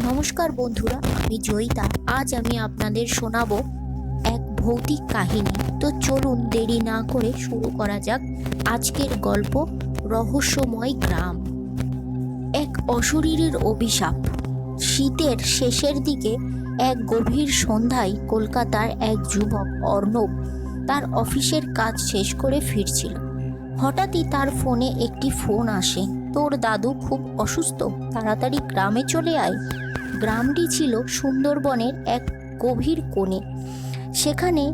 নমস্কার বন্ধুরা, আমি জয়িতা। আজ আমি আপনাদের শোনাবো এক ভৌতিক কাহিনী। তো চলুন দেরি না করে শুরু করা যাক আজকের গল্প, রহস্যময় গ্রাম। এক অশরীরীর অভিশাপ। শীতের শেষের দিকে এক গভীর সন্ধ্যায় কলকাতার এক যুবক অর্ণব তার অফিসের কাজ শেষ করে ফিরছিল। হঠাৎই তার ফোনে একটি ফোন আসে। তোর দাদু খুব অসুস্থ, তাড়াতাড়ি গ্রামে চলে আয়। গ্রামটি ছিল সুন্দরবনের এক গভীর কোণে। সেখানে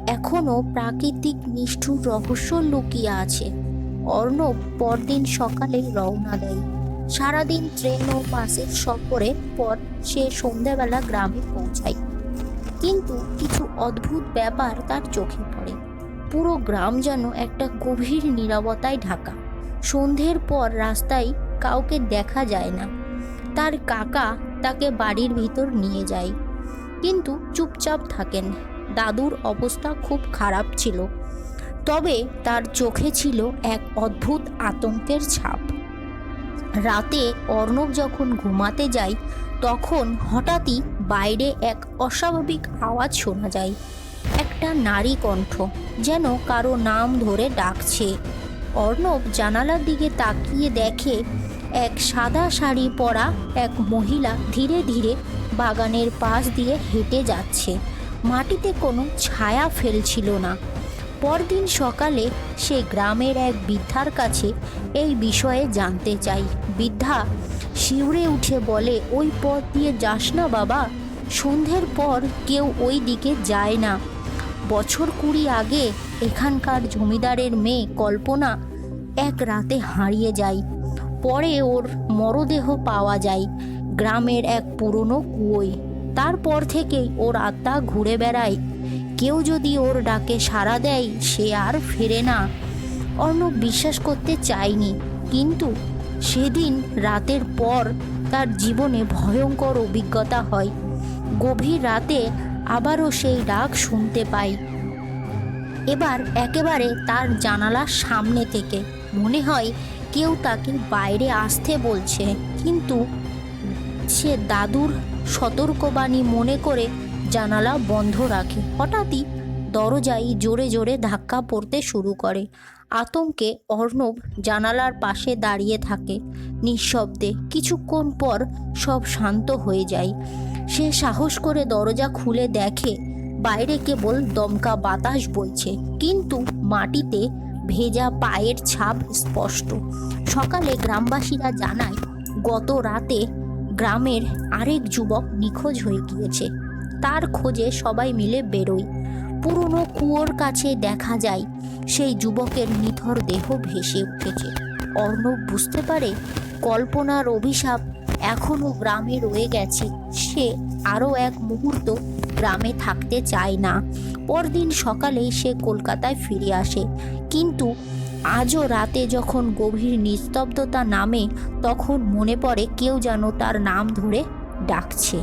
এখনো প্রাকৃতিক নিষ্ঠুর রহস্য লুকিয়ে আছে। অর্ণব পরদিন সকালে রওনা দেয়। সারাদিন ট্রেন ও বাসের সফরে পর সে সন্ধ্যাবেলা গ্রামে পৌঁছায়। কিন্তু কিছু অদ্ভুত ব্যাপার তার চোখে পড়ে। পুরো গ্রাম যেন একটা গভীর নীরবতায় ঢাকা। সন্ধ্যের পর রাস্তায় কাউকে দেখা যায় না। তার কাকা তাকে বাড়ির ভিতর নিয়ে যায়, কিন্তু চুপচাপ থাকেন। দাদুর অবস্থা খুব খারাপ ছিল, তবে তার চোখে ছিল এক অদ্ভুত আতঙ্কের ছাপ। রাতে অর্ণব যখন ঘুমাতে যায়, তখন হঠাৎই বাইরে এক অস্বাভাবিক আওয়াজ শোনা যায়। একটা নারী কণ্ঠ, যেন কারো নাম ধরে ডাকছে। অর্ণব জানালার দিকে তাকিয়ে দেখে এক সাদা শাড়ি পরা এক মহিলা ধীরে ধীরে বাগানের পাশ দিয়ে হেঁটে যাচ্ছে। মাটিতে কোনো ছায়া ফেলছিল না। পরদিন সকালে সে গ্রামের এক বৃদ্ধার কাছে এই বিষয়ে জানতে চাই। বৃদ্ধা শিউরে উঠে বলে, ওই পথ দিয়ে যাস না বাবা, সন্ধ্যের পর কেউ ওই দিকে যায় না। বছর 20 আগে এখানকার জমিদারের মেয়ে কল্পনা এক রাতে হারিয়ে যায়। পরে ওর মরদেহ পাওয়া যায় গ্রামের এক পুরনো কুয়োয়। তারপর থেকেই ওর আত্মা ঘুরে বেড়ায়। কেউ যদি ওর ডাকে সাড়া দেয়, সে আর ফেরে না। অর্ণব বিশ্বাস করতে চায়নি, কিন্তু সেদিন রাতের পর তার জীবনে ভয়ঙ্কর অভিজ্ঞতা হয়। গভীর রাতে আবারও সেই ডাক শুনতে পায়। এবার একেবারে তার জানালার সামনে থেকে। মনে হয় কেউ তাকে বাইরে আসতে বলছে, কিন্তু সে দাদুর সতর্কবাণী মনে করে জানালা বন্ধ রাখে। হঠাৎই দরজায় জোরে জোরে ধাক্কা পড়তে শুরু করে। আতঙ্কে অর্ণব জানালার পাশে দাঁড়িয়ে থাকে নিঃশব্দে। কিছুক্ষণ পর সব শান্ত হয়ে যায়। সে সাহস করে দরজা খুলে দেখে বাইরে কেবল দমকা বাতাস বইছে, কিন্তু মাটিতে ভেজা পায়ের ছাপ স্পষ্ট। সকালে গ্রামবাসীরা জানায়, গত রাতে গ্রামের আরেক যুবক নিখোঁজ হয়ে গিয়েছে। তার খোঁজে সবাই মিলে বেরোয়। পুরনো কুয়োর কাছে দেখা যায় সেই যুবকের নিথর দেহ ভেসে উঠেছে। অর্ণব বুঝতে পারে কল্পনার অভিশাপ এখনো গ্রামে রয়ে গেছে। সে আরও এক মুহূর্ত গ্রামে থাকতে চায় না। পরদিন সকালেই সে কলকাতায় ফিরে আসে, কিন্তু আজও রাতে যখন গভীর নিস্তব্ধতা নামে, তখন মনে পড়ে কেউ যেন তার নাম ধরে ডাকছে।